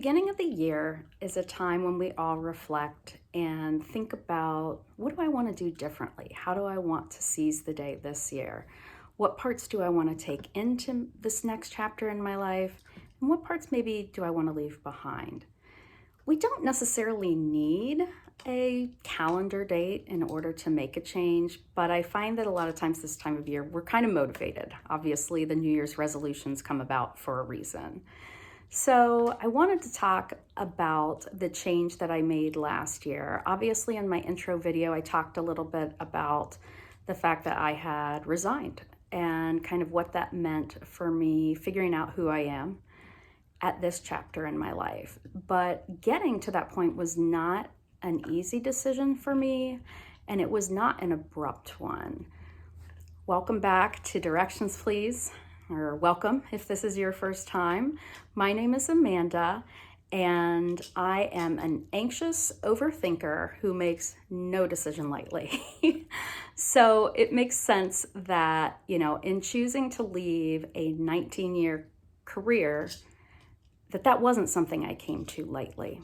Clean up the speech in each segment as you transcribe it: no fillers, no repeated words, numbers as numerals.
beginning of the year is a time when we all reflect and think about, what do I want to do differently? How do I want to seize the day this year? What parts do I want to take into this next chapter in my life? And what parts maybe do I want to leave behind? We don't necessarily need a calendar date in order to make a change, but I find that a lot of times this time of year, we're kind of motivated. Obviously, the New Year's resolutions come about for a reason. So I wanted to talk about the change that I made last year. Obviously, in my intro video, I talked a little bit about the fact that I had resigned and kind of what that meant for me figuring out who I am at this chapter in my life. But getting to that point was not an easy decision for me, and it was not an abrupt one. Welcome back to Directions, Please, or welcome if this is your first time. My name is Amanda, and I am an anxious overthinker who makes no decision lightly. So it makes sense that, in choosing to leave a 19-year career, that wasn't something I came to lightly.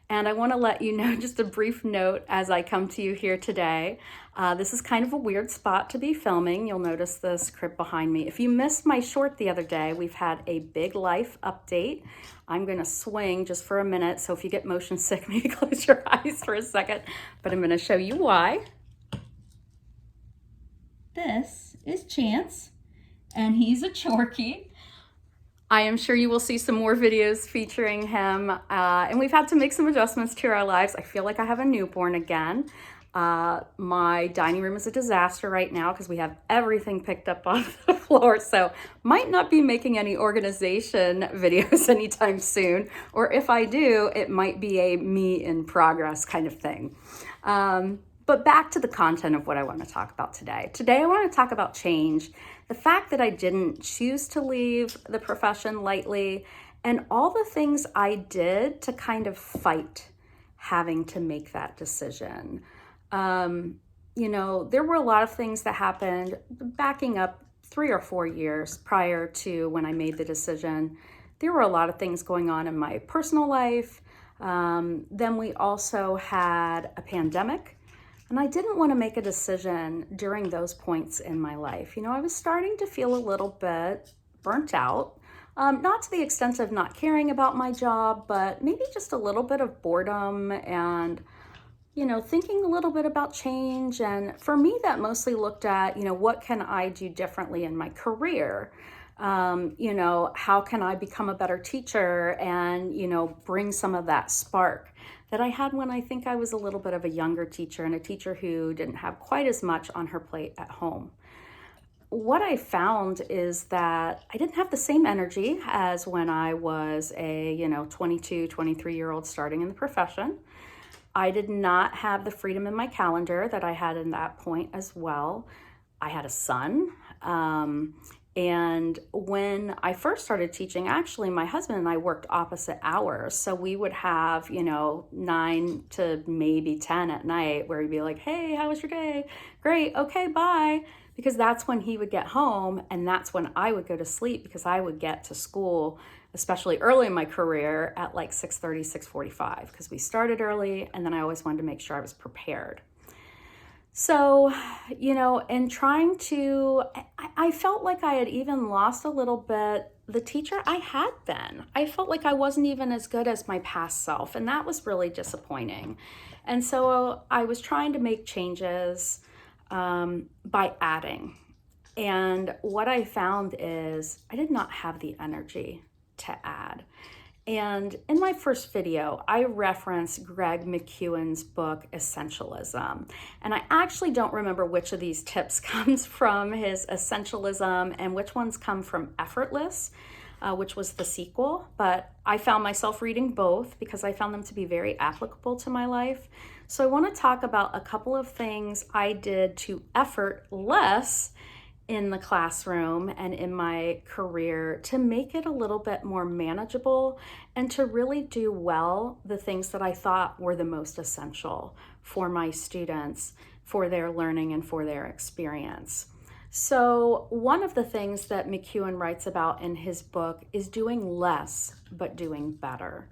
And I want to let you know just a brief note as I come to you here today. This is kind of a weird spot to be filming. You'll notice this crib behind me. If you missed my short the other day, we've had a big life update. I'm going to swing just for a minute, so if you get motion sick, maybe close your eyes for a second, but I'm going to show you why. This is Chance, and he's a Chorky. I am sure you will see some more videos featuring him, and we've had to make some adjustments to our lives. I feel like I have a newborn again. My dining room is a disaster right now because we have everything picked up off the floor, so might not be making any organization videos anytime soon, or if I do, it might be a me in progress kind of thing. But back to the content of what I want to talk about today. Today I want to talk about change, the fact that I didn't choose to leave the profession lightly, and all the things I did to kind of fight having to make that decision. There were a lot of things that happened backing up 3 or 4 years prior to when I made the decision. There were a lot of things going on in my personal life. Then we also had a pandemic. And I didn't want to make a decision during those points in my life. I was starting to feel a little bit burnt out, not to the extent of not caring about my job, but maybe just a little bit of boredom and, thinking a little bit about change. And for me, that mostly looked at, what can I do differently in my career? How can I become a better teacher and, bring some of that spark that I had when I think I was a little bit of a younger teacher and a teacher who didn't have quite as much on her plate at home. What I found is that I didn't have the same energy as when I was a, 22, 23-year-old starting in the profession. I did not have the freedom in my calendar that I had in that point as well. I had a son. And when I first started teaching, actually, my husband and I worked opposite hours. So we would have, 9 to maybe 10 at night where he'd be like, hey, how was your day? Great. Okay, bye. Because that's when he would get home, and that's when I would go to sleep because I would get to school, especially early in my career, at like 6:30, 6:45, because we started early, and then I always wanted to make sure I was prepared. So, in trying to, I felt like I had even lost a little bit the teacher I had been. I felt like I wasn't even as good as my past self, and that was really disappointing. And so I was trying to make changes by adding. And what I found is I did not have the energy to add. And in my first video, I referenced Greg McKeown's book, Essentialism. And I actually don't remember which of these tips comes from his Essentialism and which ones come from Effortless, which was the sequel. But I found myself reading both because I found them to be very applicable to my life. So I want to talk about a couple of things I did to effort less in the classroom and in my career to make it a little bit more manageable and to really do well the things that I thought were the most essential for my students, for their learning and for their experience. So, one of the things that McKeown writes about in his book is doing less, but doing better.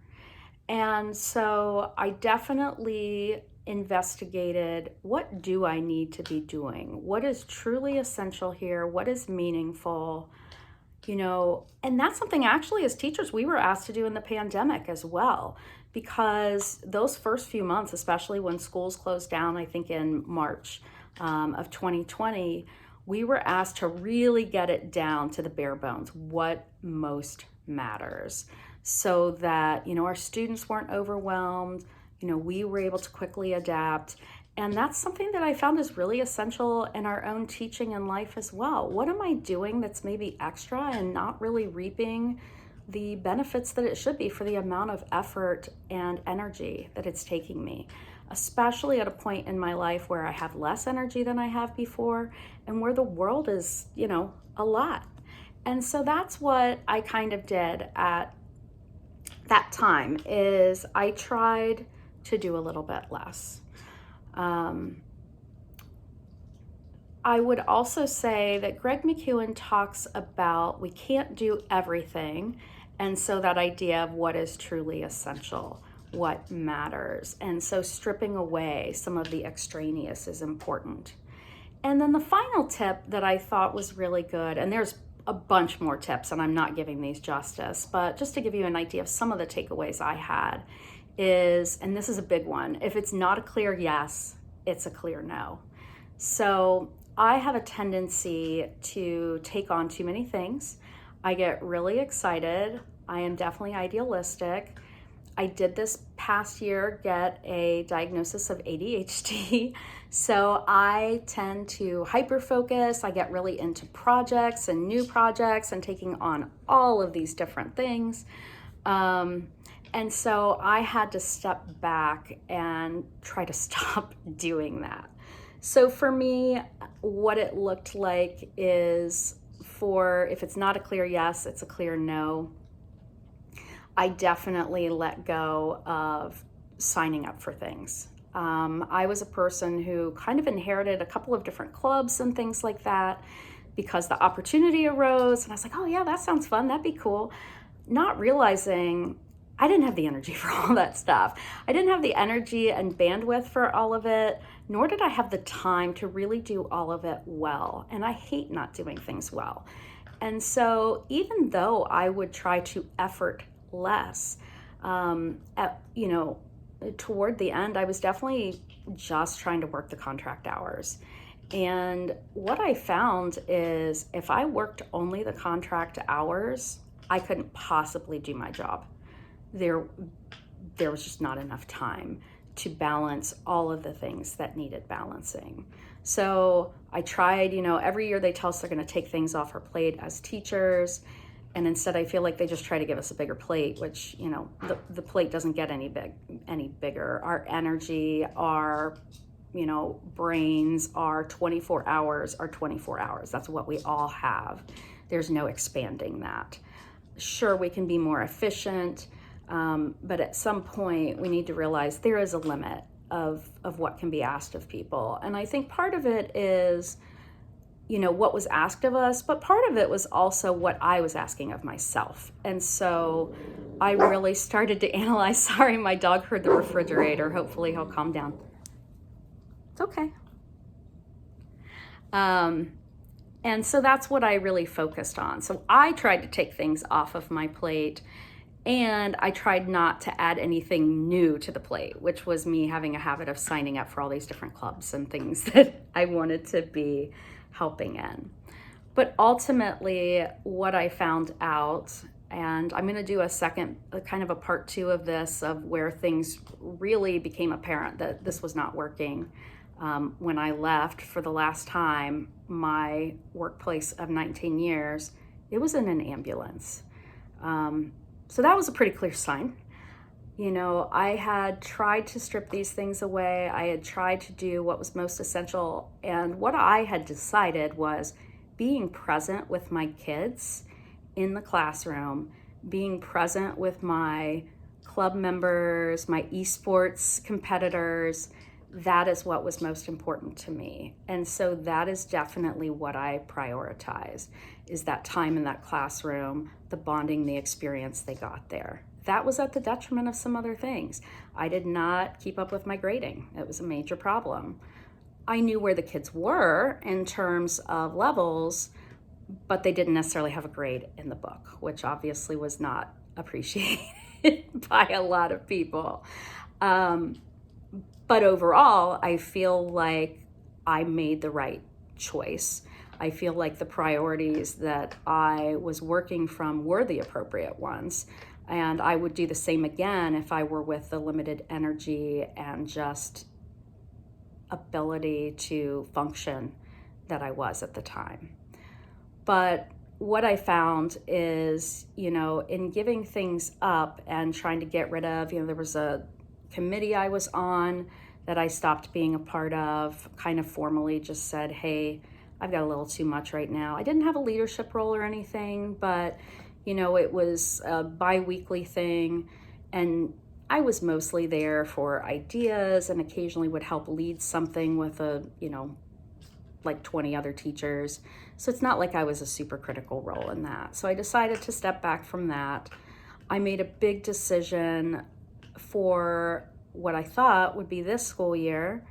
And so I definitely investigated, what do I need to be doing? What is truly essential here? What is meaningful? And that's something actually as teachers we were asked to do in the pandemic as well, because those first few months, especially when schools closed down, I think in March of 2020, we were asked to really get it down to the bare bones, what most matters, so that, our students weren't overwhelmed, we were able to quickly adapt. And that's something that I found is really essential in our own teaching and life as well. What am I doing that's maybe extra and not really reaping the benefits that it should be for the amount of effort and energy that it's taking me, especially at a point in my life where I have less energy than I have before and where the world is, a lot. And so that's what I kind of did at that time, is I tried to do a little bit less. I would also say that Greg McKeown talks about we can't do everything, and so that idea of what is truly essential, what matters, and so stripping away some of the extraneous is important. And then the final tip that I thought was really good, and there's a bunch more tips and I'm not giving these justice, but just to give you an idea of some of the takeaways I had is, and this is a big one, if it's not a clear yes, it's a clear no. So I have a tendency to take on too many things. I get really excited. I am definitely idealistic. I did this past year get a diagnosis of ADHD. So I tend to hyper-focus. I get really into projects and new projects and taking on all of these different things. And so I had to step back and try to stop doing that. So for me, what it looked like is, if it's not a clear yes, it's a clear no. I definitely let go of signing up for things. I was a person who kind of inherited a couple of different clubs and things like that because the opportunity arose and I was like, oh yeah, that sounds fun, that'd be cool. Not realizing I didn't have the energy for all that stuff. I didn't have the energy and bandwidth for all of it, nor did I have the time to really do all of it well. And I hate not doing things well. And so even though I would try to effort less, toward the end, I was definitely just trying to work the contract hours. And what I found is if I worked only the contract hours, I couldn't possibly do my job. There was just not enough time to balance all of the things that needed balancing. So I tried, every year they tell us they're going to take things off our plate as teachers. And instead, I feel like they just try to give us a bigger plate, which, the plate doesn't get any bigger. Our energy, our, brains, our 24 hours are 24 hours. That's what we all have. There's no expanding that. Sure, we can be more efficient, but at some point, we need to realize there is a limit of what can be asked of people. And I think part of it is, what was asked of us, but part of it was also what I was asking of myself. And so I really started to analyze, sorry, my dog heard the refrigerator. Hopefully he'll calm down. It's okay. And so that's what I really focused on. So I tried to take things off of my plate, and I tried not to add anything new to the plate, which was me having a habit of signing up for all these different clubs and things that I wanted to be helping in. But ultimately, what I found out, and I'm going to do a kind of a part 2 of this, of where things really became apparent that this was not working. When I left for the last time my workplace of 19 years, it was in an ambulance. So that was a pretty clear sign. I had tried to strip these things away. I had tried to do what was most essential. And what I had decided was being present with my kids in the classroom, being present with my club members, my esports competitors, that is what was most important to me. And so that is definitely what I prioritize, is that time in that classroom, the bonding, the experience they got there. That was at the detriment of some other things. I did not keep up with my grading. It was a major problem. I knew where the kids were in terms of levels, but they didn't necessarily have a grade in the book, which obviously was not appreciated by a lot of people. But overall, I feel like I made the right choice. I feel like the priorities that I was working from were the appropriate ones. And I would do the same again if I were with the limited energy and just ability to function that I was at the time. But what I found is, in giving things up and trying to get rid of, there was a committee I was on that I stopped being a part of, kind of formally just said, hey, I've got a little too much right now. I didn't have a leadership role or anything, but, it was a bi-weekly thing. And I was mostly there for ideas and occasionally would help lead something with like 20 other teachers. So it's not like I was a super critical role in that. So I decided to step back from that. I made a big decision for what I thought would be this school year,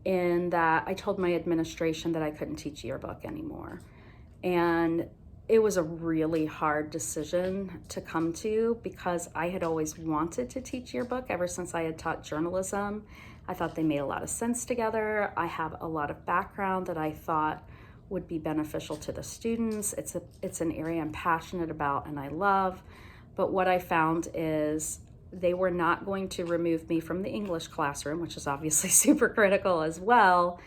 in that I told my administration that I couldn't teach yearbook anymore. And it was a really hard decision to come to, because I had always wanted to teach yearbook ever since I had taught journalism. I thought they made a lot of sense together. I have a lot of background that I thought would be beneficial to the students. It's an area I'm passionate about and I love. But what I found is they were not going to remove me from the English classroom, which is obviously super critical as well.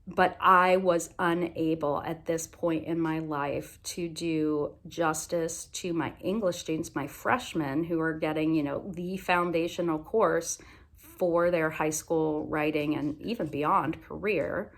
But I was unable at this point in my life to do justice to my English students, my freshmen, who are getting, the foundational course for their high school writing and even beyond career,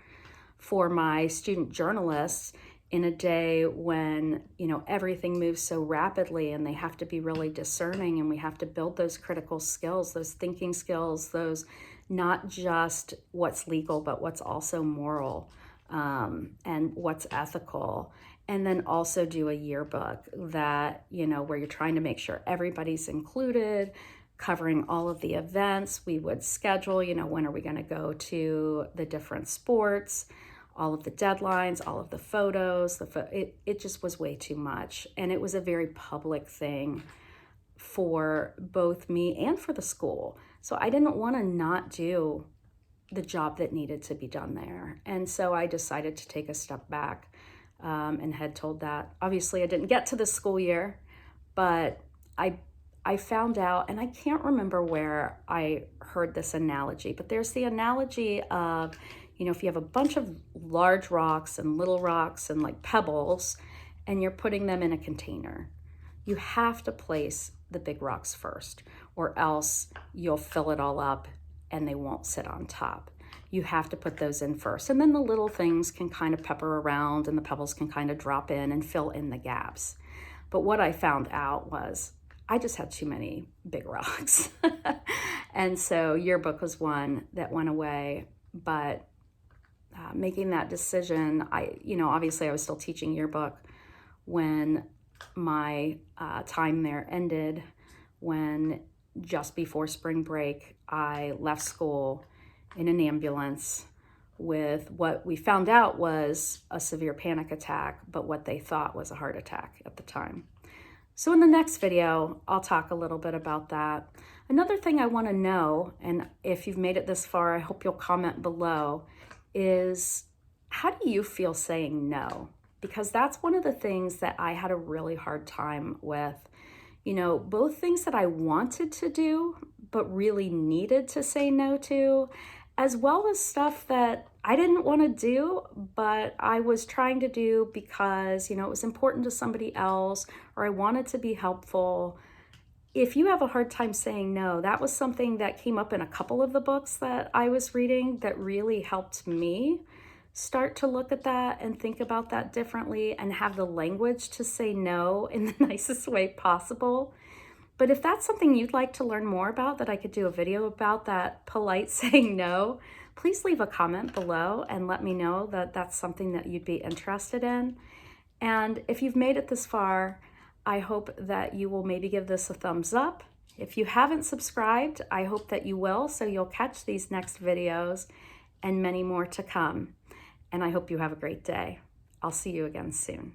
for my student journalists in a day when, everything moves so rapidly and they have to be really discerning, and we have to build those critical skills, those thinking skills, those not just what's legal, but what's also moral, and what's ethical. And then also do a yearbook that, where you're trying to make sure everybody's included, covering all of the events. We would schedule, when are we going to go to the different sports, all of the deadlines, all of the photos. It just was way too much. And it was a very public thing for both me and for the school. So I didn't want to not do the job that needed to be done there. And so I decided to take a step back, and had told that. Obviously, I didn't get to the school year, but I found out, and I can't remember where I heard this analogy, but there's the analogy of, if you have a bunch of large rocks and little rocks and like pebbles, and you're putting them in a container, you have to place the big rocks first, or else you'll fill it all up and they won't sit on top. You have to put those in first, and then the little things can kind of pepper around and the pebbles can kind of drop in and fill in the gaps. But what I found out was I just had too many big rocks. And so yearbook was one that went away. But making that decision, obviously I was still teaching yearbook when my time there ended, when just before spring break, I left school in an ambulance with what we found out was a severe panic attack, but what they thought was a heart attack at the time. So in the next video, I'll talk a little bit about that. Another thing I want to know, and if you've made it this far, I hope you'll comment below, is how do you feel saying no? Because that's one of the things that I had a really hard time with. Both things that I wanted to do, but really needed to say no to, as well as stuff that I didn't want to do, but I was trying to do because, it was important to somebody else, or I wanted to be helpful. If you have a hard time saying no, that was something that came up in a couple of the books that I was reading that really helped me start to look at that and think about that differently and have the language to say no in the nicest way possible. But if that's something you'd like to learn more about, that I could do a video about, that polite saying no, please leave a comment below and let me know that that's something that you'd be interested in. And if you've made it this far, I hope that you will maybe give this a thumbs up. If you haven't subscribed, I hope that you will, so you'll catch these next videos and many more to come. And I hope you have a great day. I'll see you again soon.